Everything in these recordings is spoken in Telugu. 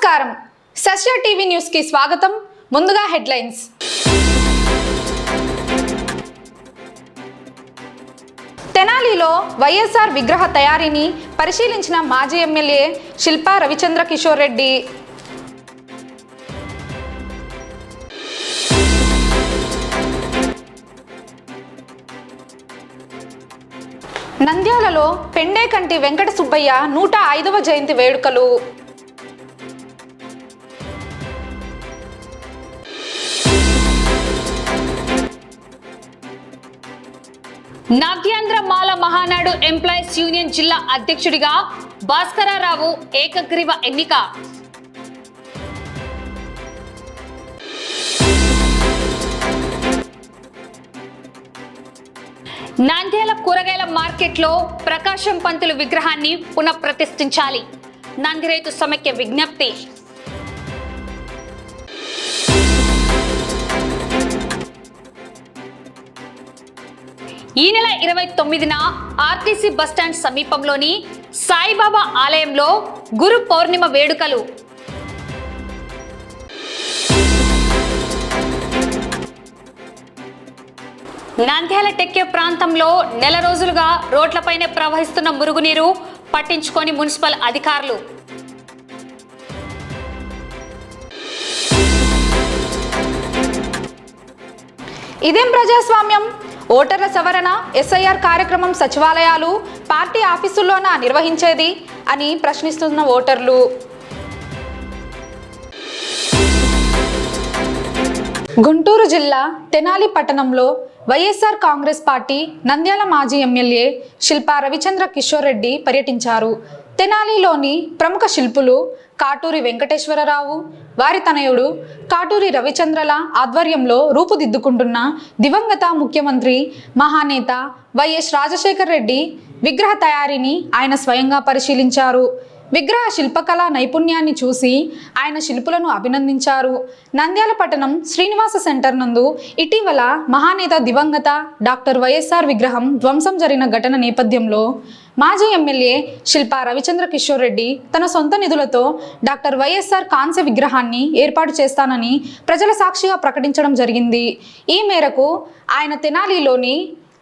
నమస్కారం సస్య టీవీ న్యూస్ కి స్వాగతం. ముందుగా హెడ్లైన్స్. తెనాలిలో వైఎస్ఆర్ విగ్రహ తయారీని పరిశీలించిన మాజీ ఎమ్మెల్యే శిల్పా రవిచంద్ర కిషోర్ రెడ్డి. నంద్యాలలో పెండేకంటి వెంకట సుబ్బయ్య 105వ జయంతి వేడుకలు. నవ్యాంధ్ర మాల మహానాడు ఎంప్లాయీస్ యూనియన్ జిల్లా అధ్యక్షుడిగా భాస్కరరావు ఏకగ్రీవ ఎన్నిక. నంద్యాల కూరగాయల మార్కెట్లో ప్రకాశం పంతులు విగ్రహాన్ని పునఃప్రతిష్ఠించాలి. నందిరైతు సమైక్య విజ్ఞప్తి. ఈ నెల 29న ఆర్టీసీ బస్టాండ్ సమీపంలోని సాయిబాబా ఆలయంలో గురు పౌర్ణిమ వేడుకలు. నంద్యాల టెక్కే ప్రాంతంలో నెల రోజులుగా రోడ్లపైనే ప్రవహిస్తున్న మురుగునీరు పట్టించుకొని మున్సిపల్ అధికారులు. ఇదేం ప్రజాస్వామ్యం? ఓటర్ల సవరణ ఎస్ఐఆర్ కార్యక్రమం సచివాలయాలు, పార్టీ ఆఫీసుల్లోనా నిర్వహించేది అని ప్రశ్నిస్తున్న ఓటర్లు. గుంటూరు జిల్లా తెనాలి పట్టణంలో వైఎస్ఆర్ కాంగ్రెస్ పార్టీ నంద్యాల మాజీ ఎమ్మెల్యే శిల్పా రవిచంద్ర కిషోర్ రెడ్డి పర్యటించారు. తెనాలిలోని ప్రముఖ శిల్పులు కాటూరి వెంకటేశ్వరరావు, వారి తనయుడు కాటూరి రవిచంద్రల ఆధ్వర్యంలో రూపుదిద్దుకుంటున్న దివంగత ముఖ్యమంత్రి మహానేత వైఎస్ రాజశేఖర రెడ్డి విగ్రహ తయారీని ఆయన స్వయంగా పరిశీలించారు. విగ్రహ శిల్పకళా నైపుణ్యాన్ని చూసి ఆయన శిల్పులను అభినందించారు. నంద్యాల పట్టణం శ్రీనివాస సెంటర్ నందు ఇటీవల మహానేత దివంగత డాక్టర్ వైఎస్ఆర్ విగ్రహం ధ్వంసం జరిగిన ఘటన నేపథ్యంలో మాజీ ఎమ్మెల్యే శిల్పా రవిచంద్ర కిషోర్ రెడ్డి తన సొంత నిధులతో డాక్టర్ వైఎస్ఆర్ కాంస్య విగ్రహాన్ని ఏర్పాటు చేస్తానని ప్రజల సాక్షిగా ప్రకటించడం జరిగింది. ఈ మేరకు ఆయన తెనాలిలోని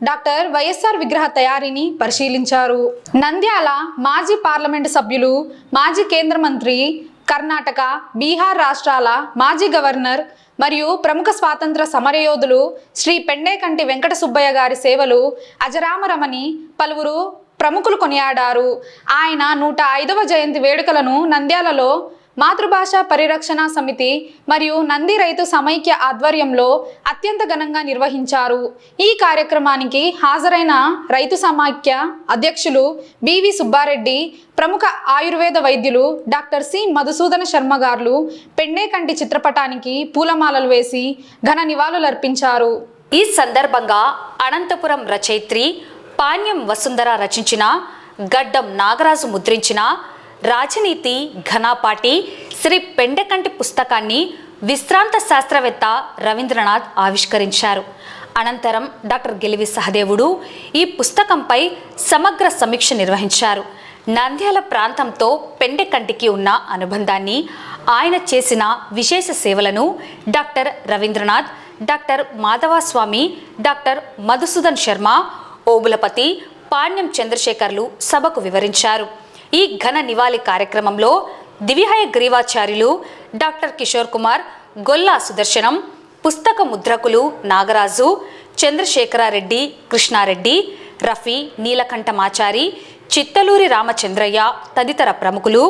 డాక్టర్ వైఎస్ఆర్ విగ్రహ తయారీని పరిశీలించారు. నంద్యాల మాజీ పార్లమెంటు సభ్యులు, మాజీ కేంద్ర మంత్రి, కర్ణాటక, బీహార్ రాష్ట్రాల మాజీ గవర్నర్ మరియు ప్రముఖ స్వాతంత్ర సమరయోధులు శ్రీ పెండేకంటి వెంకట సుబ్బయ్య గారి సేవలు అజరామరమని పలువురు ప్రముఖులు కొనియాడారు. ఆయన 105వ జయంతి వేడుకలను నంద్యాలలో మాతృభాష పరిరక్షణ సమితి మరియు నంది రైతు సమైక్య ఆధ్వర్యంలో అత్యంత ఘనంగా నిర్వహించారు. ఈ కార్యక్రమానికి హాజరైన రైతు సమైక్య అధ్యక్షులు బివి సుబ్బారెడ్డి, ప్రముఖ ఆయుర్వేద వైద్యులు డాక్టర్ సి మధుసూదన శర్మ గారు పెండేకంటి చిత్రపటానికి పూలమాలలు వేసి ఘన నివాళులర్పించారు. ఈ సందర్భంగా అనంతపురం రచయిత్రి పాణ్యం వసుంధర రచించిన, గడ్డం నాగరాజు ముద్రించిన రాజనీతి ఘనాపాటి శ్రీ పెండకంటి పుస్తకాన్ని విశ్రాంత శాస్త్రవేత్త రవీంద్రనాథ్ ఆవిష్కరించారు. అనంతరం డాక్టర్ గెలివి సహదేవుడు ఈ పుస్తకంపై సమగ్ర సమీక్ష నిర్వహించారు. నంద్యాల ప్రాంతంతో పెండకంటికి ఉన్న అనుబంధాన్ని, ఆయన చేసిన విశేష సేవలను doctor Ravindranath, doctor Madhavaswamy, doctor Madhusudan Sharma, Obulapathi, Panyam చంద్రశేఖర్లు సభకు వివరించారు. ఈ ఘన నివాళి కార్యక్రమంలో దివ్యహయ గ్రీవాచార్యులు డాక్టర్ కిషోర్ కుమార్, గొల్లా సుదర్శనం, పుస్తక ముద్రకులు నాగరాజు, చంద్రశేఖరారెడ్డి, కృష్ణారెడ్డి, రఫీ, నీలకంఠమాచారి, చిత్తలూరి రామచంద్రయ్య తదితర ప్రముఖులు,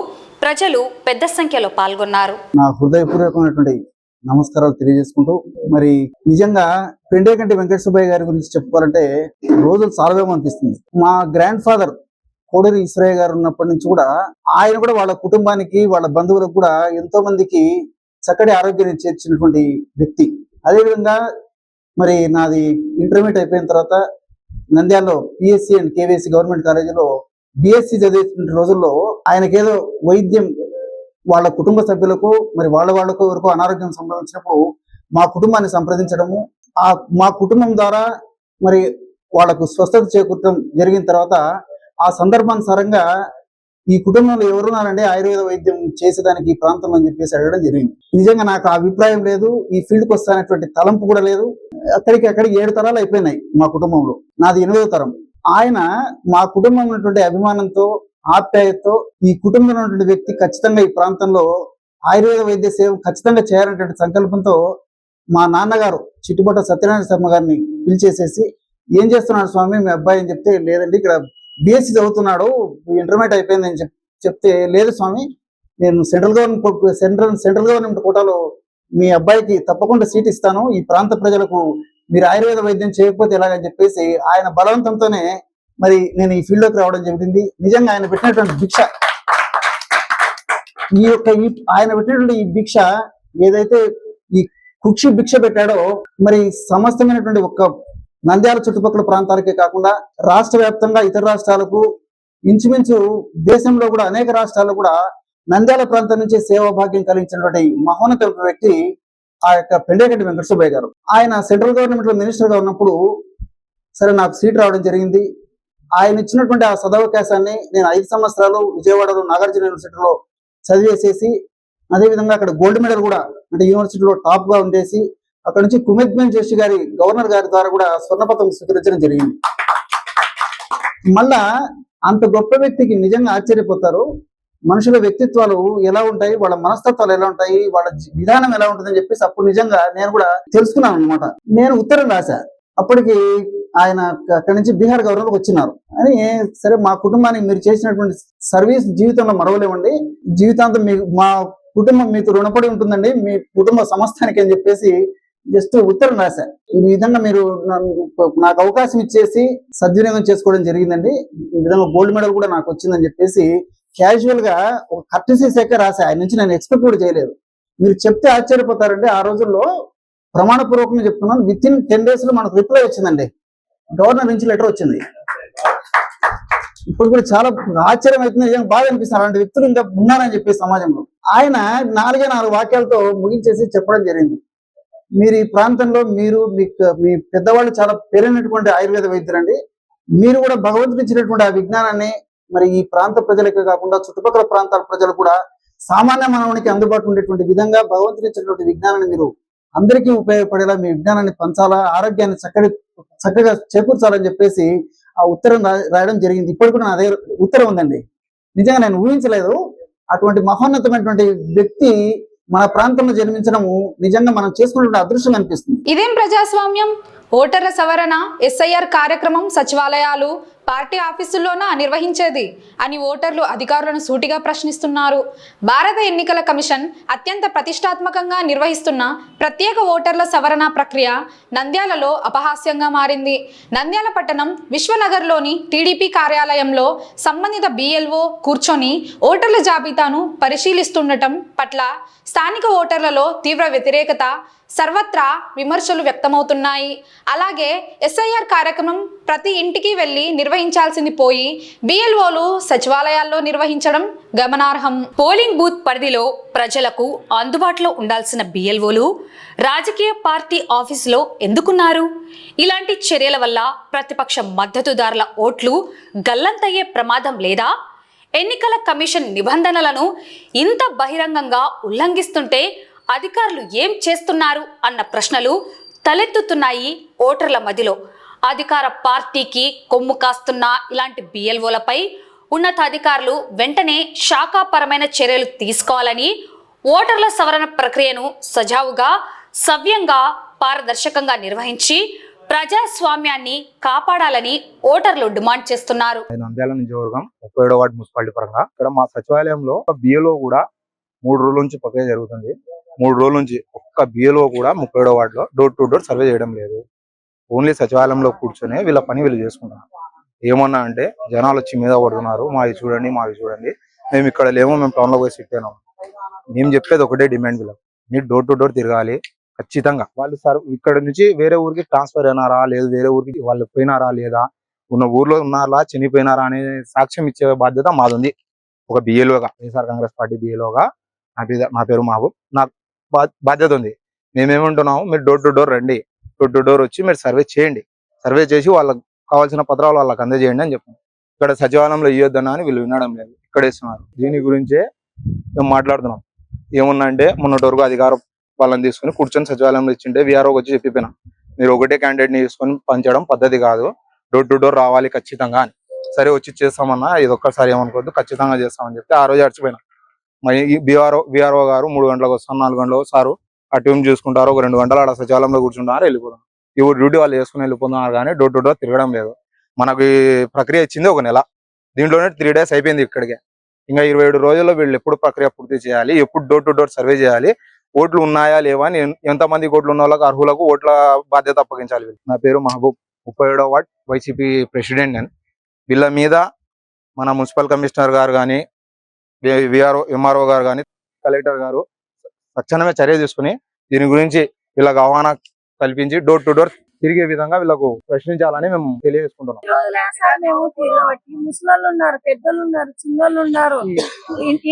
ప్రజలు పెద్ద సంఖ్యలో పాల్గొన్నారు. నా హృదయపూర్వకమైనటువంటి నమస్కారాలు తెలియజేసుకుంటూ, మరి నిజంగా పెండేకంటి వెంకట సుబ్బయ్య గారి గురించి చెప్పుకోవాలంటే రోజులు చాలవేమో అనిపిస్తుంది. మా గ్రాండ్ ఫాదర్ కోడూరి ఈశ్వరయ్య గారు ఉన్నప్పటి నుంచి కూడా ఆయన కూడా వాళ్ళ కుటుంబానికి, వాళ్ళ బంధువులకు కూడా ఎంతో మందికి చక్కటి ఆరోగ్యాన్ని చేర్చినటువంటి వ్యక్తి. అదేవిధంగా మరి నాది ఇంటర్మీడియట్ అయిపోయిన తర్వాత నంద్యాలలో పిఎస్సి అండ్ కేవీఎస్సి గవర్నమెంట్ కాలేజీలో బిఎస్సి చదివేటువంటి రోజుల్లో ఆయనకేదో వైద్యం వాళ్ళ కుటుంబ సభ్యులకు, మరి వాళ్ళకు వరకు అనారోగ్యం సంభవించినప్పుడు మా కుటుంబాన్ని సంప్రదించడము, మా కుటుంబం ద్వారా మరి వాళ్లకు స్వస్థత చేకూర్చడం జరిగిన తర్వాత ఆ సందర్భానుసారంగా ఈ కుటుంబంలో ఎవరున్నారండి ఆయుర్వేద వైద్యం చేసేదానికి ఈ ప్రాంతం అని చెప్పేసి అడగడం జరిగింది. నిజంగా నాకు ఆ అభిప్రాయం లేదు, ఈ ఫీల్డ్కి వస్తానటువంటి తలంపు కూడా లేదు. అక్కడికి 7 తరాలు అయిపోయినాయి మా కుటుంబంలో, నాది 8వ తరం. ఆయన మా కుటుంబం ఉన్నటువంటి అభిమానంతో, ఆప్యాయతతో ఈ కుటుంబంలో ఉన్నటువంటి వ్యక్తి ఖచ్చితంగా ఈ ప్రాంతంలో ఆయుర్వేద వైద్య సేవ ఖచ్చితంగా చేయాలనేటువంటి సంకల్పంతో మా నాన్నగారు చిట్టుబట్ట సత్యనారాయణ శర్మ గారిని పిలిచేసేసి, ఏం చేస్తున్నాడు స్వామి మీ అబ్బాయి అని చెప్తే, లేదండి ఇక్కడ బిఎస్సి చదువుతున్నాడు, ఇంటర్మీడియట్ అయిపోయిందని చెప్తే, లేదు స్వామి నేను సెంట్రల్ గవర్నమెంట్ కోటాలో మీ అబ్బాయికి తప్పకుండా సీట్ ఇస్తాను, ఈ ప్రాంత ప్రజలకు మీరు ఆయుర్వేద వైద్యం చేయకపోతే ఎలాగని చెప్పేసి ఆయన బలవంతంతోనే మరి నేను ఈ ఫీల్డ్ లోకి రావడం జరిగింది. నిజంగా ఆయన పెట్టినటువంటి భిక్ష, ఆయన పెట్టినటువంటి ఈ భిక్ష ఏదైతే ఈ కుక్షి భిక్ష పెట్టాడో, మరి సమస్తమైనటువంటి ఒక్క నంద్యాల చుట్టుపక్కల ప్రాంతాలకే కాకుండా రాష్ట్ర వ్యాప్తంగా ఇతర రాష్ట్రాలకు, ఇంచుమించు దేశంలో కూడా అనేక రాష్ట్రాల్లో కూడా నంద్యాల ప్రాంతం నుంచి సేవా భాగ్యం కలిగించినటువంటి మహోన్నత వ్యక్తి ఆ యొక్క పెండేగంటి వెంకట సుబ్బయ్య గారు. ఆయన సెంట్రల్ గవర్నమెంట్ లో మినిస్టర్ గా ఉన్నప్పుడు సరే నాకు సీట్ రావడం జరిగింది. ఆయన ఇచ్చినటువంటి ఆ సదవకాశాన్ని నేను 5 సంవత్సరాలు విజయవాడలో నాగార్జున యూనివర్సిటీలో చదివేసేసి, అదేవిధంగా అక్కడ గోల్డ్ మెడల్ కూడా అంటే యూనివర్సిటీలో టాప్ గా ఉండేసి, అక్కడ నుంచి కుమెద్బెన్ జోషి గారి గవర్నర్ గారి ద్వారా కూడా స్వర్ణపథకం స్వీకరించడం జరిగింది. మళ్ళా అంత గొప్ప వ్యక్తికి నిజంగా ఆశ్చర్యపోతారు, మనుషుల వ్యక్తిత్వాలు ఎలా ఉంటాయి, వాళ్ళ మనస్తత్వాలు ఎలా ఉంటాయి, వాళ్ళ విధానం ఎలా ఉంటుందని చెప్పేసి అప్పుడు నిజంగా నేను కూడా తెలుసుకున్నాను అనమాట. నేను ఉత్తరం రాశా. అప్పటికి ఆయన అక్కడి నుంచి బీహార్ గవర్నర్కి వచ్చినారు అని, సరే మా కుటుంబానికి మీరు చేసినటువంటి సర్వీస్ జీవితంలో మరవలేమండి, జీవితాంతం మా కుటుంబం మీకు రుణపడి ఉంటుందండి, మీ కుటుంబ సమస్తానికి అని చెప్పేసి జస్ట్ ఉత్తరం రాశా. ఈ విధంగా మీరు నాకు అవకాశం ఇచ్చేసి సద్వినియోగం చేసుకోవడం జరిగిందండి, ఈ విధంగా గోల్డ్ మెడల్ కూడా నాకు వచ్చిందని చెప్పేసి క్యాజువల్ గా ఒక కర్టసీ శాఖ రాశా. ఆయన నుంచి నేను ఎక్స్పెక్ట్ కూడా చేయలేదు. మీరు చెప్తే ఆశ్చర్యపోతారండి, ఆ రోజుల్లో ప్రమాణపూర్వకంగా చెప్తున్నాను, విత్ ఇన్ 10 days లో మనకు రిప్లై వచ్చిందండి, గవర్నర్ నుంచి లెటర్ వచ్చింది. ఇప్పుడు కూడా చాలా ఆశ్చర్యం అవుతుంది, నిజంగా బాగా అనిపిస్తుంది, అలాంటి వ్యక్తులు ఇంకా ఉన్నారని చెప్పి సమాజంలో. ఆయన 4 వాక్యాలతో ముగించేసి చెప్పడం జరిగింది, మీరు ఈ ప్రాంతంలో మీ పెద్దవాళ్ళు చాలా పేరైనటువంటి ఆయుర్వేద వైద్యులండి, మీరు కూడా భగవంతుడు ఇచ్చినటువంటి ఆ విజ్ఞానాన్ని మరి ఈ ప్రాంత ప్రజలకే కాకుండా చుట్టుపక్కల ప్రాంతాల ప్రజలు కూడా సామాన్య మానవునికి అందుబాటులో ఉండేటువంటి విధంగా భగవంతుడు ఇచ్చినటువంటి విజ్ఞానాన్ని మీరు అందరికీ ఉపయోగపడేలా మీ విజ్ఞానాన్ని పంచాలా, ఆరోగ్యాన్ని చక్కగా చేకూర్చాలని చెప్పేసి ఆ ఉత్తరం రాయడం జరిగింది. ఇప్పుడు కూడా నా దగ్గర ఉత్తరం ఉందండి. నిజంగా నేను ఊహించలేదు, అటువంటి మహోన్నతమైనటువంటి వ్యక్తి మన ప్రాంతంలో జన్మించడము నిజంగా మనం చేసుకున్నటువంటి అదృష్టం అనిపిస్తుంది. ఇదేం ప్రజాస్వామ్యం? ఓటర్ల సవరణ, ఎస్ఐఆర్ కార్యక్రమం సచివాలయాలు, పార్టీ ఆఫీసుల్లోనా నిర్వహించేది అని ఓటర్లు అధికారులను సూటిగా ప్రశ్నిస్తున్నారు. భారత ఎన్నికల కమిషన్ అత్యంత ప్రతిష్టాత్మకంగా నిర్వహిస్తున్న ప్రత్యేక ఓటర్ల సవరణ ప్రక్రియ నంద్యాలలో అపహాస్యంగా మారింది. నంద్యాల పట్టణం విశ్వనగర్లోని టీడీపీ కార్యాలయంలో సంబంధిత BLO కూర్చొని ఓటర్ల జాబితాను పరిశీలిస్తుండటం పట్ల స్థానిక ఓటర్లలో తీవ్ర వ్యతిరేకత, సర్వత్రా విమర్శలు వ్యక్తమవుతున్నాయి. అలాగే ఎస్ఐఆర్ కార్యక్రమం ప్రతి ఇంటికి వెళ్ళి నిర్వహించాల్సింది పోయి BLOలు సచివాలయాల్లో నిర్వహించడం గమనార్హం. పోలింగ్ బూత్ పరిధిలో ప్రజలకు అందుబాటులో ఉండాల్సిన BLOలు రాజకీయ పార్టీ ఆఫీసులో ఎందుకున్నారు? ఇలాంటి చర్యల వల్ల ప్రతిపక్ష మద్దతుదారుల ఓట్లు గల్లంతయ్యే ప్రమాదం లేదా? ఎన్నికల కమిషన్ నిబంధనలను ఇంత బహిరంగంగా ఉల్లంఘిస్తుంటే అధికారులు ఏం చేస్తున్నారు అన్న ప్రశ్నలు తలెత్తుతున్నాయి ఓటర్ల మధ్యలో. అధికార పార్టీకి కొమ్ము కాస్తున్న ఇలాంటి BLOలపై ఉన్నతాధికారులు వెంటనే శాఖాపరమైన చర్యలు తీసుకోవాలని, ఓటర్ల సవరణ ప్రక్రియను సజావుగా, సవ్యంగా, పారదర్శకంగా నిర్వహించి ప్రజాస్వామ్యాన్ని కాపాడాలని ఓటర్లు డిమాండ్ చేస్తున్నారు. నంద్యాల నియోజకవర్గం 37వ వార్డు మున్సిపాలిటీ పరంగా ఇక్కడ మా సచివాలయంలో ఒక BLO కూడా 3 రోజుల నుంచి ప్రక్రియ జరుగుతుంది. 3 రోజుల నుంచి ఒక్క BLO కూడా 37వ వార్డులో డోర్ టు డోర్ సర్వే చేయడం లేదు. ఓన్లీ సచివాలయంలో కూర్చొని వీళ్ళ పని వీళ్ళు చేసుకుంటున్నారు. ఏమన్నా అంటే జనాలు వచ్చి మీద పడుతున్నారు, మావి చూడండి మేము ఇక్కడ లేమో, మేము టౌన్ లో పోయి సిట్ అయినాం. మేము చెప్పేది ఒకటే డిమాండ్, వీళ్ళకి మీరు డోర్ టు డోర్ తిరగాలి ఖచ్చితంగా. వాళ్ళు ఇక్కడ నుంచి వేరే ఊరికి ట్రాన్స్ఫర్ అయినారా లేదు, వేరే ఊరికి వాళ్ళు పోయినారా లేదా, ఉన్న ఊర్లో ఉన్నారా చనిపోయినారా అనే సాక్ష్యం ఇచ్చే బాధ్యత మాది ఒక BLOగా, వైఎస్ఆర్ కాంగ్రెస్ పార్టీ BLOగా నా పేరు మహబూబ్, నాకు బాధ్యత ఉంది. మేమేమంటున్నాము, మీరు డోర్ టు డోర్ రండి, డోర్ టు డోర్ వచ్చి మీరు సర్వే చేయండి, సర్వే చేసి వాళ్ళకి కావాల్సిన పత్రాలు వాళ్ళకి అందజేయండి అని చెప్పాను. ఇక్కడ సచివాలయంలో ఇవ్వద్దన్నా అని వీళ్ళు వినడం లేదు. ఇక్కడ వేస్తున్నారు. దీని గురించే మేము మాట్లాడుతున్నాం. ఏమున్నా అంటే మొన్నటి వరకు అధికారం వాళ్ళని తీసుకుని కూర్చొని సచివాలయంలో ఇచ్చింటే వీఆర్ఓకి వచ్చి చెప్పిపోయినా, మీరు ఒకటే క్యాండిడేట్ ని తీసుకొని పంచడం పద్ధతి కాదు, డోర్ టు డోర్ రావాలి ఖచ్చితంగా అని. సరే వచ్చి చేస్తామన్నా, ఇది ఒక్కసారి ఏమనుకోవద్దు, ఖచ్చితంగా చేస్తామని చెప్తే ఆ రోజు అడిచిపోయినా. మరి ఈ బీఆర్ఓ గారు 3 గంటలకు వస్తాను, 4 గంటలకు వస్తారు, ఆ టీం చూసుకుంటారు, ఒక 2 గంటలు ఆడ సచివాలయంలో కూర్చుంటారు, వెళ్ళిపోతారు. ఎవరు డ్యూటీ వాళ్ళు చేసుకుని వెళ్ళిపోతున్నారు కానీ డోర్ టు డోర్ తిరగడం లేదు. మనకి ప్రక్రియ ఇచ్చింది 1 నెల, దీంట్లోనే 3 days అయిపోయింది ఇక్కడికే. ఇంకా 27 రోజుల్లో వీళ్ళు ఎప్పుడు ప్రక్రియ పూర్తి చేయాలి, ఎప్పుడు డోర్ టు డోర్ సర్వే చేయాలి, ఓట్లు ఉన్నాయా లేవా అని, ఎంతమంది ఓట్లు ఉన్న వాళ్ళకి అర్హులకు ఓట్ల బాధ్యత అప్పగించాలి. నా పేరు మహబూబ్, 37వ వార్డ్ వైసీపీ ప్రెసిడెంట్ అని. వీళ్ళ మీద మన మున్సిపల్ కమిషనర్ గారు కానీ, ఎంఆర్ఓ గారు కానీ, కలెక్టర్ గారు తక్షణమే చర్య తీసుకుని దీని గురించి వీళ్ళకి అవగాహన కల్పించి డోర్ టు డోర్ తిరిగే విధంగా వీళ్ళకు ప్రశ్నించాలని మేము తెలియజేసుకుంటున్నాం. మేము తిరగబట్టి ముసలోళ్ళు ఉన్నారు, పెద్దోళ్ళు ఉన్నారు, చిన్నోళ్ళు ఉన్నారు.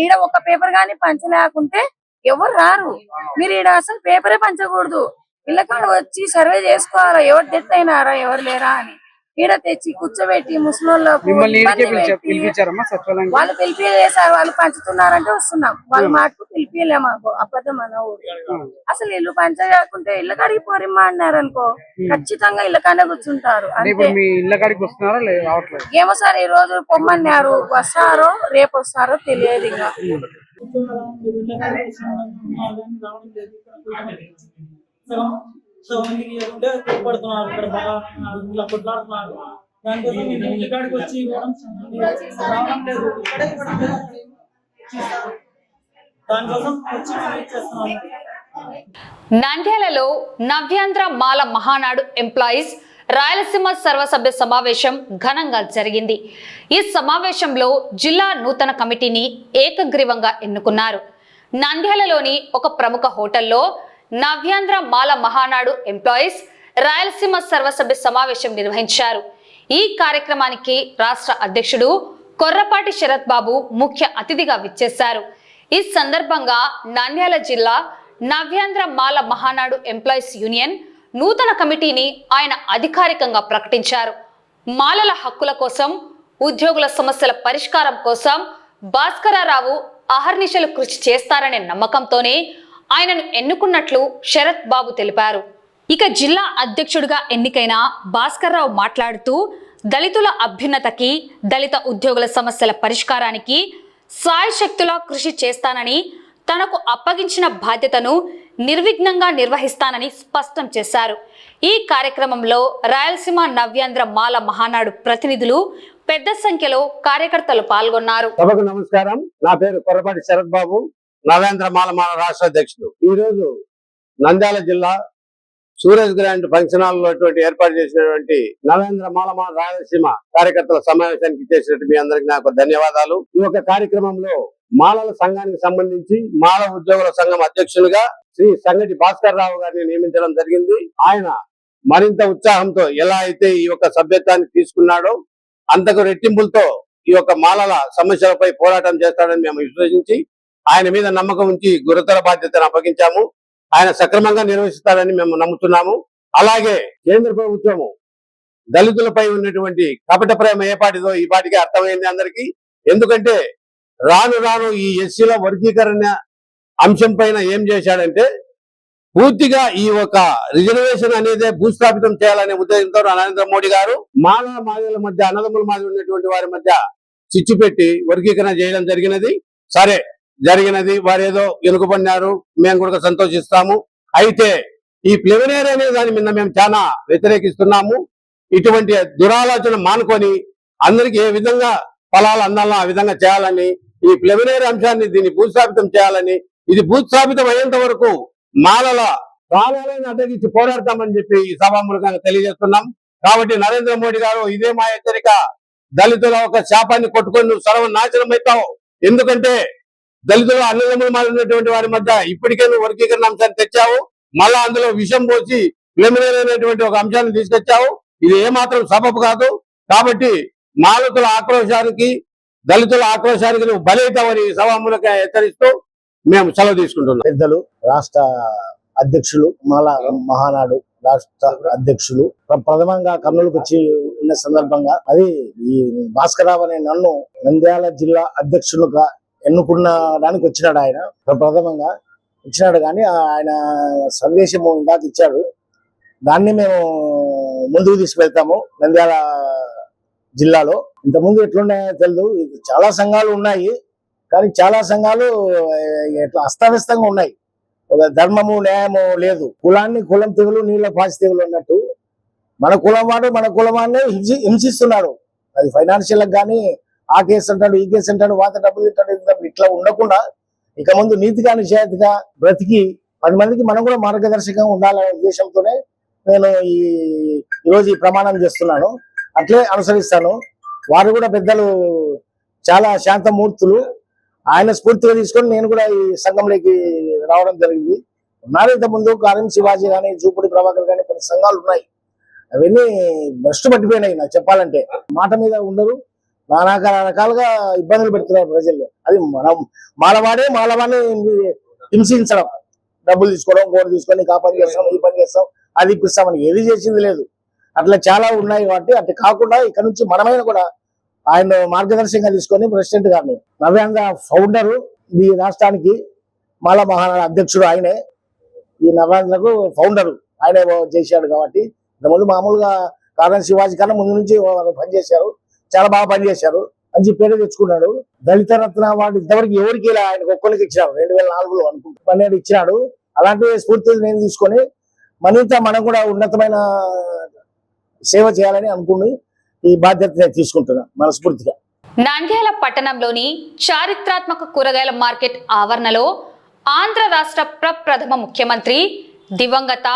ఈడ ఒక పేపర్ గానీ పంచలేకుంటే ఎవరు రారు. మీరు ఈడ అసలు పేపరే పంచకూడదు. ఇళ్ళకాడ వచ్చి సర్వే చేసుకోవాలా, ఎవరు డెత్ అయినారా ఎవరు లేరా అని. ఈడ తెచ్చి కూర్చోబెట్టి ముసలోళ్ళకు వాళ్ళు పిలిపిలేసారు, వాళ్ళు పంచుతున్నారంటే వస్తున్నాం. వాళ్ళు మాటకు పిలిపిలే, మాకు అబద్ధం అన్న ఊరు. అసలు ఇల్లు పంచకుంటే ఇళ్ళ కాడికి పోరిమ్మా అన్నారు అనుకో, ఖచ్చితంగా ఇళ్ళ కాడే కూర్చుంటారు. ఏమో సార్, ఈ రోజు పొమ్మన్నారు, వస్తారో రేపు వస్తారో తెలియదు. ఇంకా పడుతున్నారు ఇక్కడ బాగా ఇలా కొట్లాడుతున్నారు. దానికోసం ఇల్లు కాడికి వచ్చి రావడం లేదు, ఇక్కడే దానికోసం వచ్చి చేస్తున్నాము. నంద్యాలలో నవ్యాంధ్ర మాల మహానాడు ఎంప్లాయీస్ రాయలసీమ సర్వసభ్య సమావేశం ఘనంగా జరిగింది. ఈ సమావేశంలో జిల్లా నూతన కమిటీని ఏకగ్రీవంగా ఎన్నుకున్నారు. నంద్యాలలోని ఒక ప్రముఖ హోటల్లో నవ్యాంధ్ర మాల మహానాడు ఎంప్లాయీస్ రాయలసీమ సర్వసభ్య సమావేశం నిర్వహించారు. ఈ కార్యక్రమానికి రాష్ట్ర అధ్యక్షుడు కొర్రపాటి శరత్ బాబు ముఖ్య అతిథిగా విచ్చేశారు. ఈ సందర్భంగా నంద్యాల జిల్లా నవ్యాంధ్ర మాల మహానాడు ఎంప్లాయీస్ యూనియన్ నూతన కమిటీని ఆయన అధికారికంగా ప్రకటించారు. మాలల హక్కుల కోసం, ఉద్యోగుల సమస్యల పరిష్కారం కోసం భాస్కరరావు అహర్నిశలు కృషి చేస్తారనే నమ్మకంతోనే ఆయనను ఎన్నుకున్నట్లు శరత్ బాబు తెలిపారు. ఇక జిల్లా అధ్యక్షుడిగా ఎన్నికైన భాస్కర్రావు మాట్లాడుతూ, దళితుల అభ్యున్నతకి, దళిత ఉద్యోగుల సమస్యల పరిష్కారానికి సాయశక్తులా కృషి చేస్తానని, తనకు అప్పగించిన బాధ్యతను నిర్విఘ్నంగా నిర్వహిస్తానని స్పష్టం చేశారు. ఈ కార్యక్రమంలో రాయలసీమ నవ్యాంధ్ర మాల మహానాడు ప్రతినిధులు పెద్ద సంఖ్యలో కార్యకర్తలు పాల్గొన్నారు. సభకు నమస్కారం. నా పేరు కొర్రపాటి శరత్ బాబు, నవ్యాంధ్ర మాల రాష్ట్ర అధ్యక్షుడు. ఈ రోజు నంద్యాల జిల్లా సూరజ్ గ్రాండ్ ఫంక్షన్ హాల్ లో ఏర్పాటు చేసినటువంటి నవేంద్ర మాల రాయలసీమ కార్యకర్తల సమావేశానికి చేసినట్టు మీ అందరికి నాకు ధన్యవాదాలు. ఈ యొక్క కార్యక్రమంలో మాలల సంఘానికి సంబంధించి మాల ఉద్యోగుల సంఘం అధ్యక్షులుగా శ్రీ సంగటి భాస్కర్ రావు గారిని నియమించడం జరిగింది. ఆయన మరింత ఉత్సాహంతో ఎలా అయితే ఈ యొక్క సభ్యత్వాన్ని తీసుకున్నాడో అంతకు రెట్టింపులతో ఈ యొక్క మాలల సమస్యలపై పోరాటం చేస్తాడని మేము విశ్వసించి ఆయన మీద నమ్మకం ఉంచి గురుతర బాధ్యతను అప్పగించాము. ఆయన సక్రమంగా నిర్వహిస్తారని మేము నమ్ముతున్నాము. అలాగే కేంద్ర ప్రభుత్వము దళితులపై ఉన్నటువంటి కపట ప్రేమ ఏ పాటిదో ఈ పాటికి అర్థమైంది అందరికీ. ఎందుకంటే రాను రాను ఈ ఎస్సీల వర్గీకరణ అంశం పైన ఏం చేశాడంటే పూర్తిగా ఈ ఒక రిజర్వేషన్ అనేది భూస్థాపితం చేయాలనే ఉద్దేశంతో నరేంద్ర మోడీ గారు మానవ మాదిల మధ్య, అన్నదమ్ముల మాదిరి ఉన్నటువంటి వారి మధ్య చిచ్చు పెట్టి వర్గీకరణ చేయడం జరిగినది. సరే జరిగినది, వారు ఏదో వెనుకబడినారు, మేము కూడా సంతోషిస్తాము. అయితే ఈ ప్రిలిమినరీ అనే దాని మీద మేము చాలా వ్యతిరేకిస్తున్నాము. ఇటువంటి దురాలోచన మానుకొని అందరికి ఏ విధంగా ఫలాలు అందాలో ఆ విధంగా చేయాలని, ఈ ప్రిలిమినరీ అంశాన్ని దీన్ని భూస్థాపితం చేయాలని, ఇది భూస్థాపితం అయ్యేంత వరకు మాలల ప్రాణాలను అడ్డగించి పోరాడతామని చెప్పి ఈ సభామూలకంగా తెలియజేస్తున్నాం. కాబట్టి నరేంద్ర మోడీ గారు ఇదే మా హెచ్చరిక, దళితుల ఒక శాపాన్ని కొట్టుకొని నువ్వు సర్వనాశనం అవుతావు. ఎందుకంటే దళితులు అన్నదమ్ములు మారినటువంటి వారి మధ్య ఇప్పటికే నువ్వు వర్గీకరణ అంశాన్ని తెచ్చావు, మళ్ళా అందులో విషం పోసి ప్రిలిమినరీ అనేటువంటి ఒక అంశాన్ని తీసుకొచ్చావు. ఇది ఏమాత్రం సబబు కాదు. కాబట్టి మాలతుల ఆక్రోశానికి, దళితుల ఆక్రోశానికి నువ్వు బలైతావని సభామూలకంగా హెచ్చరిస్తూ మేము సెలవు తీసుకుంటున్నాం. పెద్దలు, రాష్ట్ర అధ్యక్షులు, మాల మహానాడు రాష్ట్ర అధ్యక్షులు, ప్రథమంగా కర్నూలుకు వచ్చి ఉన్న సందర్భంగా అది ఈ భాస్కరరావు అనే నన్ను నంద్యాల జిల్లా అధ్యక్షులుగా ఎన్నుకున్నడానికి వచ్చినాడు. ఆయన ప్రథమంగా ఇచ్చినాడు, కానీ ఆయన సందేశము ఇందాక ఇచ్చాడు. దాన్ని మేము ముందుకు తీసుకెళ్తాము. నంద్యాల జిల్లాలో ఇంతకుముందు ఎట్లున్నాయో తెలియదు, చాలా సంఘాలు ఉన్నాయి, కానీ చాలా సంఘాలు ఎట్లా అస్తవ్యస్తంగా ఉన్నాయి. ఒక ధర్మము న్యాయము లేదు. కులం తెగులు నీళ్ళ పాసి తెగులు అన్నట్టు మన కులం వాడు మన కులమాన్ని హింసిస్తున్నాడు. అది ఫైనాన్షియల్ కానీ ఆ కేసు అంటాడు, ఈ కేసు అంటాడు, వాత డబ్బులు తింటాడు. ఇట్లా ఉండకుండా ఇక ముందు నీతిగా నిజాయితీగా బ్రతికి 10 మందికి మనం కూడా మార్గదర్శకంగా ఉండాలనే ఉద్దేశంతోనే నేను ఈరోజు ఈ ప్రమాణం చేస్తున్నాను. అట్లే అనుసరిస్తాను. వారు కూడా పెద్దలు చాలా శాంతమూర్తులు. ఆయన స్ఫూర్తిగా తీసుకొని నేను కూడా ఈ సంఘంలోకి రావడం జరిగింది. ఉన్నారు ఇంతకుముందు కారం శివాజీ కానీ, జూపుడి ప్రభాకర్ కానీ కొన్ని సంఘాలు ఉన్నాయి. అవన్నీ భ్రష్టు పట్టిపోయినాయి. నాకు చెప్పాలంటే మాట మీద ఉండరు, నానా రకాలుగా ఇబ్బందులు పెడుతున్నారు ప్రజల్లో. అది మాలవాడిని హింసించడం, డబ్బులు తీసుకోవడం, గోడు తీసుకొని ఆ పని చేస్తాం, ఈ పని చేస్తాం, అది ఇప్పిస్తామని ఏది చేసింది లేదు. అట్లా చాలా ఉన్నాయి. కాబట్టి అట్లా కాకుండా ఇక్కడ నుంచి మనమైన కూడా ఆయన మార్గదర్శకంగా తీసుకొని ప్రెసిడెంట్ గారిని నవ్యాంధ్ర ఫౌండరు, ఈ రాష్ట్రానికి మాల మహానాడు అధ్యక్షుడు ఆయనే. ఈ నవ్యాంధ్రకు ఫౌండరు ఆయనే చేశాడు. కాబట్టి ఇంతకుముందు మామూలుగా కారణం శివాజీ కన్నా ముందు నుంచి పనిచేశారు, చాలా బాగా పనిచేశారు, మంచి పేరు తెచ్చుకున్నాడు. దళిత రత్న అవార్డు ఇంతవరకు ఎవరికి ఇలా ఆయనకు ఒక్కరికి ఇచ్చినాడు, 2004లో అనుకుంటా 12 ఇచ్చినాడు. అలాంటి స్ఫూర్తిని నేను తీసుకొని మనం కూడా ఉన్నతమైన సేవ చేయాలని అనుకుని ఈ బాధ్యత నేను తీసుకుంటున్నాను మనస్ఫూర్తిగా. నంద్యాల పట్టణంలోని చారిత్రాత్మక కూరగాయల మార్కెట్ ఆవరణలో ఆంధ్ర రాష్ట్ర ప్రప్రథమ ముఖ్యమంత్రి దివంగత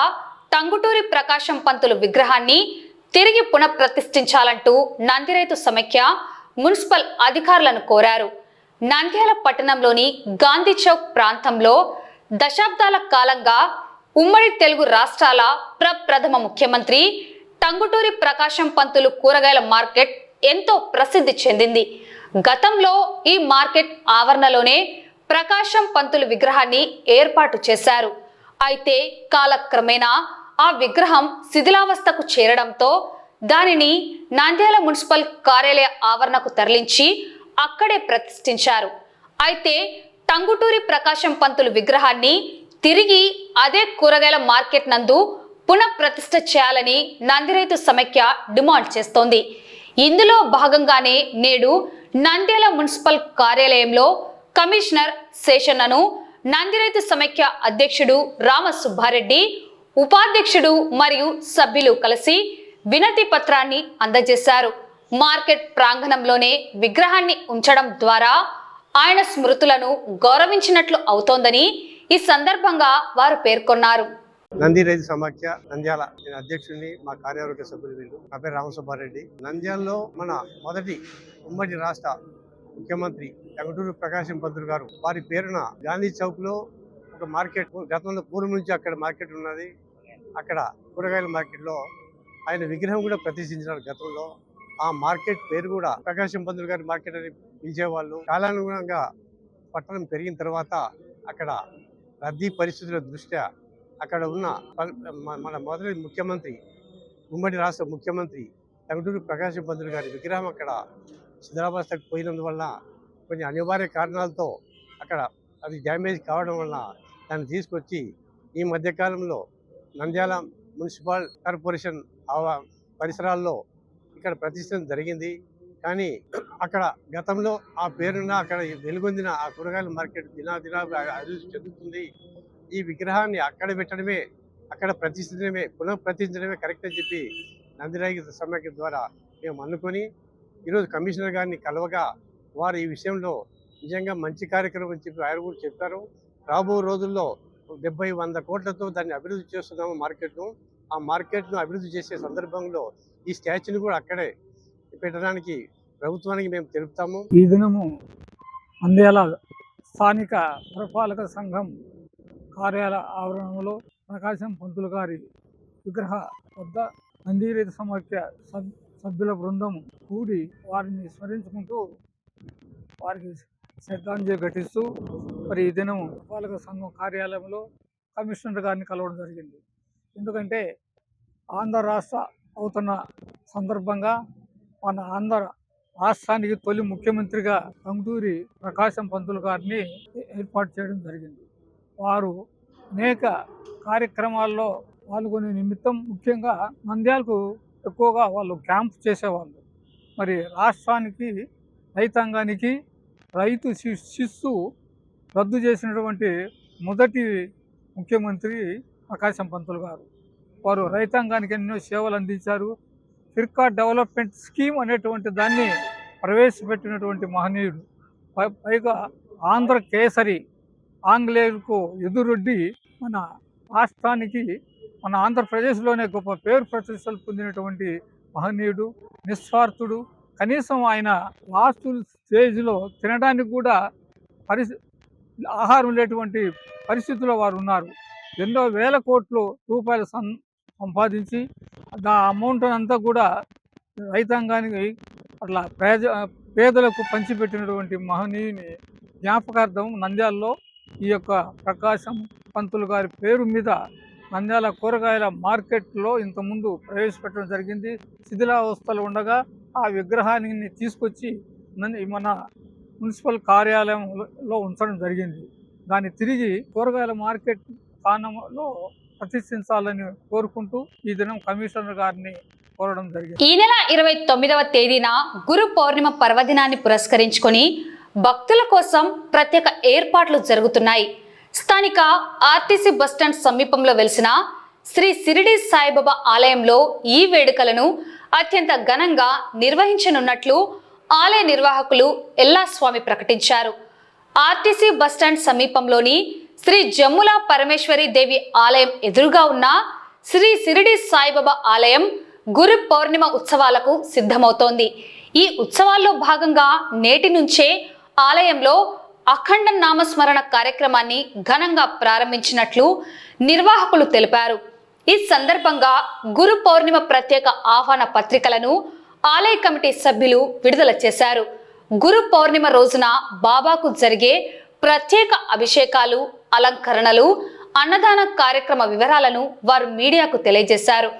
టంగుటూరి ప్రకాశం పంతులు విగ్రహాన్ని తిరిగి పునఃప్రతిష్ఠించాలంటూ నందిరైతు సమైక్య మున్సిపల్ అధికారులను కోరారు. నంద్యాల పట్టణంలోని గాంధీ చౌక్ ప్రాంతంలో దశాబ్దాల కాలంగా ఉమ్మడి తెలుగు రాష్ట్రాల ప్రప్రథమ ముఖ్యమంత్రి టంగుటూరి ప్రకాశం పంతులు కూరగాయల మార్కెట్ ఎంతో ప్రసిద్ధి చెందింది. గతంలో ఈ మార్కెట్ ఆవరణలోనే ప్రకాశం పంతులు విగ్రహాన్ని ఏర్పాటు చేశారు. అయితే కాలక్రమేణా ఆ విగ్రహం శిథిలావస్థకు చేరడంతో దానిని నంద్యాల మున్సిపల్ కార్యాలయ ఆవరణకు తరలించి అక్కడే ప్రతిష్ఠించారు. అయితే టంగుటూరి ప్రకాశం పంతులు విగ్రహాన్ని తిరిగి అదే కూరగాయల మార్కెట్ నందు పునఃప్రతిష్ఠ చేయాలని నందిరైతు సమైక్య డిమాండ్ చేస్తోంది. ఇందులో భాగంగానే నేడు నంద్యాల మున్సిపల్ కార్యాలయంలో కమిషనర్ శేషన్నను నందిరైతు సమైక్య అధ్యక్షుడు రామసుబ్బారెడ్డి, ఉపాధ్యక్షుడు మరియు సభ్యులు కలిసి వినతి పత్రాన్ని అందజేశారు. మార్కెట్ ప్రాంగణంలోనే విగ్రహాన్ని ఉంచడం ద్వారా ఆయన స్మృతులను గౌరవించినట్లు అవుతోందని ఈ సందర్భంగా వారు పేర్కొన్నారు. నంది రైతు సమాఖ్య నంద్యాల, నేను అధ్యక్షుడిని, మా కార్యవర్గ సభ్యులు వీళ్ళు. నా పేరు రామసుబ్బారెడ్డి. నంద్యాలలో మన మొదటి ఉమ్మడి రాష్ట్ర ముఖ్యమంత్రి టంగుటూరి ప్రకాశం పంతులు గారు వారి పేరున గాంధీ చౌక్ లో ఒక మార్కెట్, గతంలో పూర్వం నుంచి అక్కడ మార్కెట్ ఉన్నది. అక్కడ కూరగాయల మార్కెట్ లో ఆయన విగ్రహం కూడా ప్రతిష్ఠించినారు గతంలో. ఆ మార్కెట్ పేరు కూడా ప్రకాశం పంతులు గారి మార్కెట్ అని పిలిచేవాళ్ళు. కాలానుగుణంగా పట్టణం పెరిగిన తర్వాత అక్కడ రద్దీ పరిస్థితుల దృష్ట్యా అక్కడ ఉన్న మన మొదటి ముఖ్యమంత్రి, ఉమ్మడి రాష్ట్ర ముఖ్యమంత్రి టంగుటూరి ప్రకాశం పంతులు గారి విగ్రహం అక్కడ శిథిలావస్థకు పోయినందువల్ల కొన్ని అనివార్య కారణాలతో అక్కడ అది డ్యామేజ్ కావడం వల్ల దాన్ని తీసుకొచ్చి ఈ మధ్యకాలంలో నంద్యాల మున్సిపల్ కార్పొరేషన్ పరిసరాల్లో ఇక్కడ ప్రతిష్ఠించడం జరిగింది. కానీ అక్కడ గతంలో ఆ పేరున్న అక్కడ వెలుగొందిన ఆ కూరగాయల మార్కెట్ దినాదినాలు అభివృద్ధి చెందుతుంది. ఈ విగ్రహాన్ని అక్కడ పెట్టడమే, అక్కడ పునఃప్రతిష్ఠించడమే కరెక్ట్ అని చెప్పి నందిరైతు సమైక్య ద్వారా మేము అనుకొని ఈరోజు కమిషనర్ గారిని కలవగా వారు ఈ విషయంలో నిజంగా మంచి కార్యక్రమం అని చెప్పి ఆయన కూడా చెప్పారు. రాబో రోజుల్లో 70-100 కోట్లతో దాన్ని అభివృద్ధి చేస్తున్నాము మార్కెట్ను. ఆ మార్కెట్ను అభివృద్ధి చేసే సందర్భంలో ఈ స్టాచ్యూని కూడా అక్కడే పెట్టడానికి ప్రభుత్వానికి మేము తెలుపుతాము. ఈ దినము నంద్యాల స్థానిక పురపాలక సంఘం కార్యాలయ ఆవరణలో ప్రకాశం పంతులు గారి విగ్రహ వద్ద నందిరైతు సమైక్య సభ్యుల బృందం కూడి వారిని స్మరించుకుంటూ వారికి శ్రద్ధాంజలి ఘటిస్తూ మరి ఈ దినం పురపాలక సంఘం కార్యాలయంలో కమిషనర్ గారిని కలవడం జరిగింది. ఎందుకంటే ఆంధ్ర రాష్ట్ర అవుతున్న సందర్భంగా మన ఆంధ్ర రాష్ట్రానికి తొలి ముఖ్యమంత్రిగా టంగుటూరి ప్రకాశం పంతులు గారిని ఏర్పాటు చేయడం జరిగింది. వారు అనేక కార్యక్రమాల్లో పాల్గొనే నిమిత్తం ముఖ్యంగా నంద్యాలకు ఎక్కువగా వాళ్ళు క్యాంప్ చేసేవాళ్ళు. మరి రాష్ట్రానికి రైతాంగానికి రైతు శిస్తు రద్దు చేసినటువంటి మొదటి ముఖ్యమంత్రి ప్రకాశం పంతులు గారు. వారు రైతాంగానికి ఎన్నో సేవలు అందించారు. ఫిర్కా డెవలప్మెంట్ స్కీమ్ అనేటువంటి దాన్ని ప్రవేశపెట్టినటువంటి మహనీయుడు. పైగా ఆంధ్ర కేసరి, ఆంగ్లేయులకు ఎదురొడ్డి మన రాష్ట్రానికి, మన ఆంధ్రప్రదేశ్లోనే గొప్ప పేరు ప్రతిష్టలు పొందినటువంటి మహనీయుడు, నిస్వార్థుడు. కనీసం ఆయన లాస్ట్ స్టేజ్లో తినడానికి కూడా ఆహారం లేటువంటి పరిస్థితుల్లో వారు ఉన్నారు. ఎన్నో వేల కోట్లు రూపాయలు సంపాదించి ఆ అమౌంట్ అంతా కూడా రైతాంగానికి అట్లా పేదలకు పంచిపెట్టినటువంటి మహనీయుని జ్ఞాపకార్థం నంద్యాలలో ఈ యొక్క ప్రకాశం పంతులు గారి పేరు మీద నంద్యాల కూరగాయల మార్కెట్లో ఇంతకుముందు ప్రవేశపెట్టడం జరిగింది. శిథిలావస్థలు ఉండగా ఆ విగ్రహాన్ని తీసుకొచ్చి మన మున్సిపల్ కార్యాలయంలో ఉంచడం జరిగింది. దాన్ని తిరిగి కూరగాయల మార్కెట్ స్థానంలో ప్రతిష్ఠించాలని కోరుకుంటూ ఈ దినం కమిషనర్ గారిని కోరడం జరిగింది. ఈ నెల 29వ తేదీన గురు పౌర్ణిమ పర్వదినాన్ని పురస్కరించుకొని భక్తుల కోసం ప్రత్యేక ఏర్పాట్లు జరుగుతున్నాయి. స్థానిక ఆర్టీసీ బస్టాండ్ సమీపంలో వెలిసిన శ్రీ షిరిడి సాయిబాబా ఆలయంలో ఈ వేడుకలను అత్యంత ఘనంగా నిర్వహించనున్నట్లు ఆలయ నిర్వాహకులు ఎల్లాస్వామి ప్రకటించారు. ఆర్టీసీ బస్టాండ్ సమీపంలోని శ్రీ జమ్ముల పరమేశ్వరి దేవి ఆలయం ఎదురుగా ఉన్న శ్రీ షిరిడి సాయిబాబా ఆలయం గురు పౌర్ణిమ ఉత్సవాలకు సిద్ధమవుతోంది. ఈ ఉత్సవాల్లో భాగంగా నేటి నుంచే ఆలయంలో అఖండ నామస్మరణ కార్యక్రమాన్ని ఘనంగా ప్రారంభించినట్లు నిర్వాహకులు తెలిపారు. ఈ సందర్భంగా గురు పౌర్ణిమ ప్రత్యేక ఆహ్వాన పత్రికలను ఆలయ కమిటీ సభ్యులు విడుదల చేశారు. గురు పౌర్ణిమ రోజున బాబాకు జరిగే ప్రత్యేక అభిషేకాలు, అలంకరణలు, అన్నదాన కార్యక్రమ వివరాలను వారు మీడియాకు తెలియజేశారు.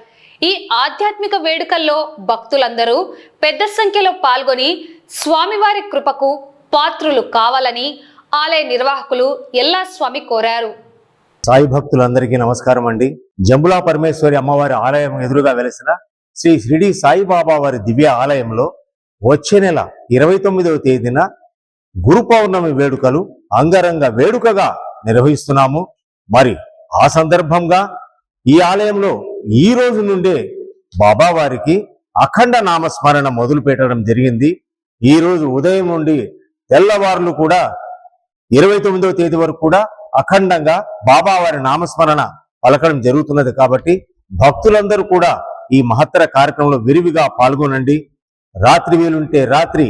ఈ ఆధ్యాత్మిక వేడుకల్లో భక్తులందరూ పెద్ద సంఖ్యలో పాల్గొని స్వామివారి కృపకు పాత్రులు కావాలని ఆలయ నిర్వాహకులు ఎల్లాస్వామి కోరారు. సాయి భక్తులందరికీ నమస్కారం అండి. జంబులా పరమేశ్వరి అమ్మవారి ఆలయం ఎదురుగా వెలిసిన శ్రీ షిరిడి సాయిబాబా వారి దివ్య ఆలయంలో వచ్చే నెల 29వ తేదీన గురు పౌర్ణమి వేడుకలు అంగరంగ వేడుకగా నిర్వహిస్తున్నాము. మరి ఆ సందర్భంగా ఈ ఆలయంలో ఈ రోజు నుండే బాబా వారికి అఖండ నామస్మరణ మొదలు పెట్టడం జరిగింది. ఈ రోజు ఉదయం నుండి తెల్లవారులు కూడా 29వ తేదీ వరకు కూడా అఖండంగా బాబా వారి నామస్మరణ పలకడం జరుగుతున్నది. కాబట్టి భక్తులందరూ కూడా ఈ మహత్తర కార్యక్రమంలో విరివిగా పాల్గొనండి. రాత్రి వీలుంటే రాత్రి,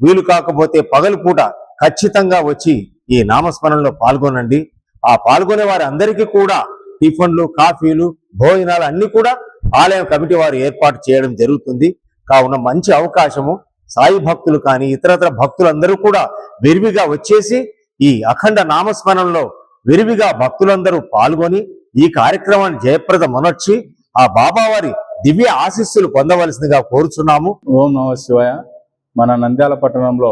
వీలు కాకపోతే పగలు పూట ఖచ్చితంగా వచ్చి ఈ నామస్మరణలో పాల్గొనండి. ఆ పాల్గొనే వారి అందరికీ కూడా టిఫిన్లు, కాఫీలు, భోజనాలు అన్ని కూడా ఆలయం కమిటీ వారు ఏర్పాటు చేయడం జరుగుతుంది. కావున మంచి అవకాశము. సాయి భక్తులు కానీ ఇతరత్ర భక్తులందరూ కూడా విరివిగా వచ్చేసి ఈ అఖండ నామస్మరణలో విరివిగా భక్తులందరూ పాల్గొని ఈ కార్యక్రమాన్ని జయప్రదమనొచ్చి ఆ బాబావారి దివ్య ఆశీస్సులు పొందవలసిందిగా కోరుచున్నాము. ఓం నమః శివాయ. మన నంద్యాల పట్టణంలో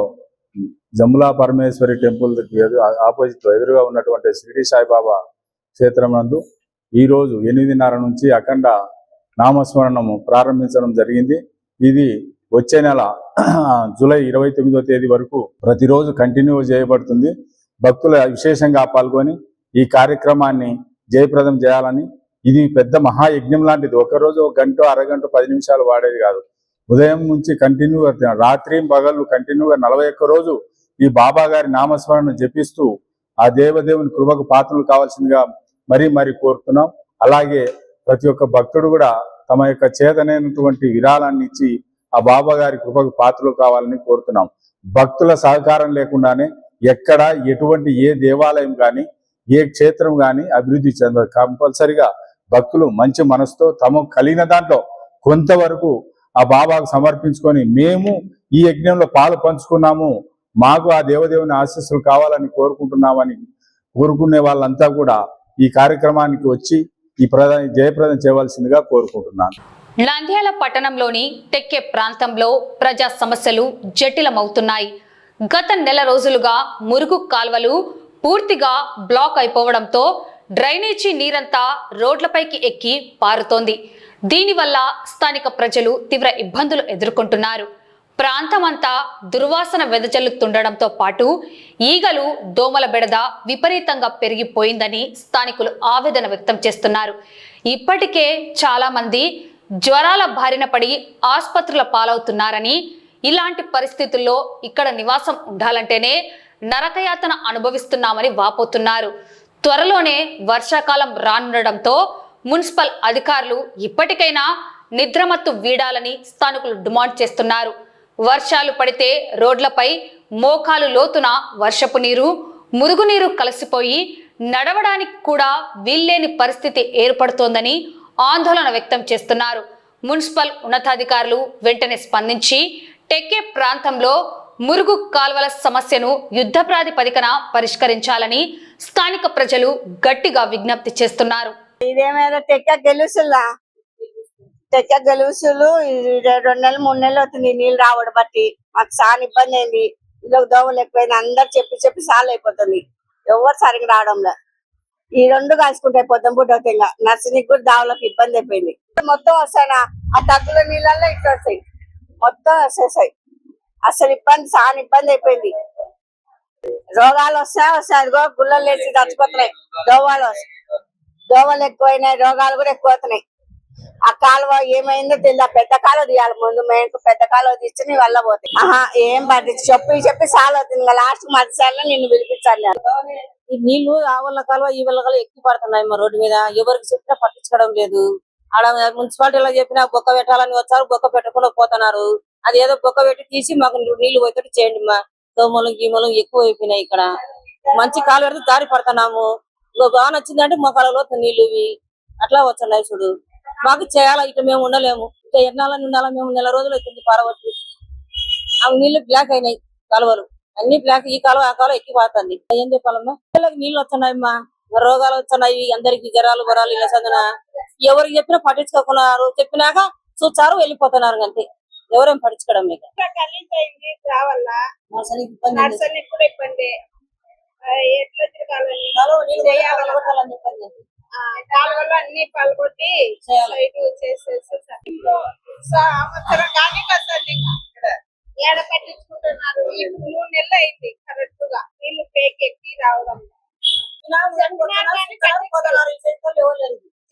జమ్ములా పరమేశ్వరి టెంపుల్ ఆపోజిట్ ఎదురుగా ఉన్నటువంటి షిరిడి సాయిబాబా క్షేత్రం నందు ఈరోజు 8:30 నుంచి అఖండ నామస్మరణము ప్రారంభించడం జరిగింది. ఇది వచ్చే నెల జూలై 29వ తేదీ వరకు ప్రతిరోజు కంటిన్యూ చేయబడుతుంది. భక్తులు విశేషంగా పాల్గొని ఈ కార్యక్రమాన్ని జయప్రదం చేయాలని, ఇది పెద్ద మహాయజ్ఞం లాంటిది. ఒకరోజు 1 గంట, అరగంట, 10 నిమిషాలు వాడేది కాదు. ఉదయం నుంచి కంటిన్యూగా రాత్రి పగళ్ళు కంటిన్యూగా 41 రోజు ఈ బాబా గారి నామస్మరణ జపిస్తూ ఆ దేవదేవుని కృపకు పాత్రలు కావాల్సిందిగా మరీ కోరుతున్నాం. అలాగే ప్రతి ఒక్క భక్తుడు కూడా తమ యొక్క చేతనైనటువంటి విరాళాన్ని ఇచ్చి ఆ బాబా గారి కృపకు పాత్రలు కావాలని కోరుతున్నాం. భక్తుల సహకారం లేకుండానే ఎక్కడ ఎటువంటి ఏ దేవాలయం కానీ ఏ క్షేత్రం కానీ అభివృద్ధి చెందదు. కంపల్సరిగా భక్తులు మంచి మనసుతో తమకు కలిగిన దాంట్లో కొంతవరకు ఆ బాబాకు సమర్పించుకొని మేము ఈ యజ్ఞంలో పాలు పంచుకున్నాము, మాకు ఆ దేవదేవుని ఆశీస్సులు కావాలని కోరుకుంటున్నామని కోరుకునే వాళ్ళంతా కూడా ఈ కార్యక్రమానికి వచ్చి ఈ జయప్రదం చేయవలసిందిగా కోరుకుంటున్నాను. నంద్యాల పట్టణంలోని టెక్కే ప్రాంతంలో ప్రజా సమస్యలు జటిలమవుతున్నాయి. గత నెల రోజులుగా మురుగు కాల్వలు పూర్తిగా బ్లాక్ అయిపోవడంతో డ్రైనేజీ నీరంతా రోడ్లపైకి ఎక్కి పారుతోంది. దీనివల్ల స్థానిక ప్రజలు తీవ్ర ఇబ్బందులు ఎదుర్కొంటున్నారు. ప్రాంతమంతా దుర్వాసన వెదజల్లుతుండడంతో పాటు ఈగలు దోమల బెడద విపరీతంగా పెరిగిపోయిందని స్థానికులు ఆవేదన వ్యక్తం చేస్తున్నారు. ఇప్పటికే చాలా మంది జ్వరాల బారిన పడి ఆసుపత్రుల పాలవుతున్నారని, ఇలాంటి పరిస్థితుల్లో ఇక్కడ నివాసం ఉండాలంటేనే నరకయాతన అనుభవిస్తున్నామని వాపోతున్నారు. త్వరలోనే వర్షాకాలం రానుండడంతో మున్సిపల్ అధికారులు ఇప్పటికైనా నిద్రమత్తు వీడాలని స్థానికులు డిమాండ్ చేస్తున్నారు. వర్షాలు పడితే రోడ్లపై మోకాలు లోతున వర్షపు నీరు, మురుగునీరు కలిసిపోయి నడవడానికి కూడా వీల్లేని పరిస్థితి ఏర్పడుతోందని ఆందోళన వ్యక్తం చేస్తున్నారు. మున్సిపల్ ఉన్నతాధికారులు వెంటనే స్పందించి టెక్కే ప్రాంతంలో మురుగు కాల్వల సమస్యను యుద్ధ ప్రాతిపదికన పరిష్కరించాలని స్థానిక ప్రజలు గట్టిగా విజ్ఞప్తి చేస్తున్నారు. ఇదేమైనా తెక్క గెలుసులు 2 నెలలు 3 నెలలు అవుతుంది నీళ్ళు రావడం బట్టి మాకు చాలా ఇబ్బంది అయింది. ఇంట్లో దోమలు ఎక్కువైంది. అందరు చెప్పి సాల్వ్ అయిపోతుంది. ఎవరు సరిగ్గా రావడంలో ఈ 2 కలుసుకుంటే పొద్దున పూట అవుతాయి. ఇంకా నర్సరీకి కూడా దావులకు ఇబ్బంది అయిపోయింది. మొత్తం వస్తాయి ఆ తగ్గుల నీళ్ళల్లో ఇట్లా వస్తాయి, మొత్తం వచ్చేసాయి. అసలు చాలా ఇబ్బంది అయిపోయింది. రోగాలు వస్తాయి అదిగో గుళ్ళలు వేసి చచ్చిపోతున్నాయి. దోమలు ఎక్కువైనాయి, రోగాలు కూడా ఎక్కువ అవుతున్నాయి. ఆ కాలువ ఏమైందో తెలియదు. పెద్ద కాలువ తీయాలి ముందు, మేము పెద్ద కాలువ తీస్తే నీ వల్ల పోతాయి. ఏం పట్టించి చెప్పి సాల్వ్ అవుతుంది. ఇంకా లాస్ట్ మధ్యసారిలో నిన్ను పిలిపించాలి. ఈ నీళ్లు ఆ వల్ల కాలువ ఈ వల్ల కాలువ ఎక్కువ పడుతున్నాయి. మా రోడ్డు మీద ఎవరికి చెప్పినా పట్టించుకోవడం లేదు. ఆడ మున్సిపాలిటీలో చెప్పినా బొక్క పెట్టాలని వచ్చారు, బొక్క పెట్టకుండా పోతున్నారు. అది ఏదో బొక్క పెట్టి తీసి మాకు నీళ్లు పోయేటట్టు చేయండి. మా దోమలు గీమలు ఎక్కువ అయిపోయినాయి. ఇక్కడ మంచి కాలు పెడితే దారి పడుతున్నాము. బాగా నచ్చిందంటే మా కాలంలో నీళ్లు ఇవి అట్లా వచ్చాయి. చూడు మాకు చేయాలా, ఇట్లా మేము ఉండలేము. ఇట్లా ఎన్నాళ్ళని ఉండాలా? మేము నెల రోజులు అవుతుంది పారవచ్చు. అవి నీళ్లు బ్లాక్ అయినాయి, కాలువలు అన్ని బ్లాక్. ఈ కాలువ ఆ కాలువ ఎక్కి పోతుంది. ఏం చెప్పాలమ్మా? పిల్లలకి నీళ్లు వస్తున్నాయమ్మా, రోగాలు వస్తున్నాయి. అందరికి జ్వరాలు బొరాలు ఇలా చదివిన ఎవరికి చెప్పినా పట్టించుకోకున్నారు. చెప్పినాక చూచారు వెళ్ళిపోతున్నారు. అంతే, ఎవరేం పట్టించుకోవడం లేక అన్ని పలుకొట్టి సంవత్సరం కానీ ఏడ పట్టించుకుంటున్నారు. 3 నెలలు అయింది కరెక్ట్ గా నీళ్లు పేకెక్కి రావడం.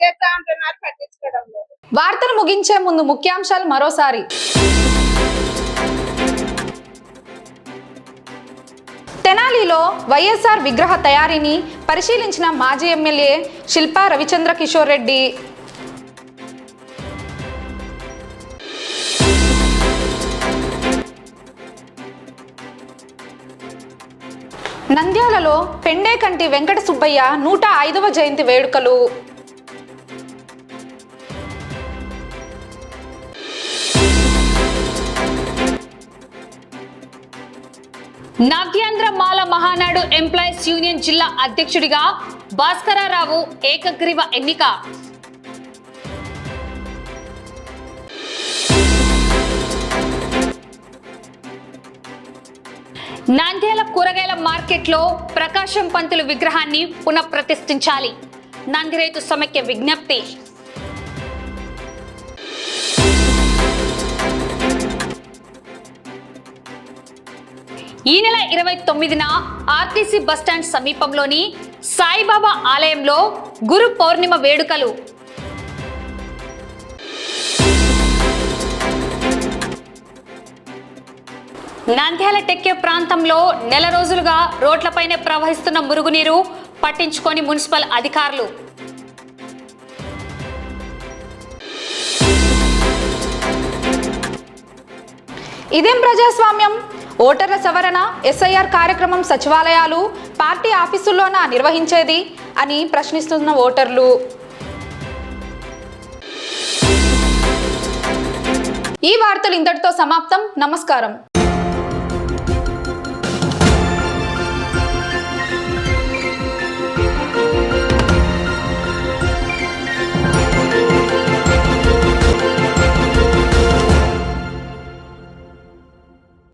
చేస్తా ఉంటున్నారు, పట్టించుకోవడం లేదు. వార్తను ముగించే ముందు ముఖ్యాంశాలు మరోసారి. తెనాలిలో వైఎస్ఆర్ విగ్రహ తయారీని పరిశీలించిన మాజీ ఎమ్మెల్యే శిల్పా రవిచంద్ర కిషోర్ రెడ్డి. నంద్యాలలో పెండేకంటి వెంకట సుబ్బయ్య 105వ జయంతి వేడుకలు. నవ్యాంధ్ర మాల మహానాడు ఎంప్లాయీస్ యూనియన్ జిల్లా అధ్యక్షుడిగా భాస్కరరావు ఏకగ్రీవ ఎన్నిక. నంద్యాల కూరగాయల మార్కెట్లో ప్రకాశం పంతులు విగ్రహాన్ని పునఃప్రతిష్ఠించాలి. నందిరైతు సమైక్య విజ్ఞప్తి. ఈ నెల 29న ఆర్టీసీ బస్టాండ్ సమీపంలోని సాయిబాబా ఆలయంలో గురు పౌర్ణిమ వేడుకలు. నంద్యాల టెక్కే ప్రాంతంలో నెల రోజులుగా రోడ్లపైనే ప్రవహిస్తున్న మురుగునీరు పట్టించుకొని మున్సిపల్ అధికారులు. ఇదేం ప్రజాస్వామ్యం? ఓటర్ల సవరణ, ఎస్ఐఆర్ కార్యక్రమం సచివాలయాలు, పార్టీ ఆఫీసుల్లోనా నిర్వహించేది అని ప్రశ్నిస్తున్న ఓటర్లు. ఈ వార్తలు ఇంతటితో సమాప్తం. నమస్కారం.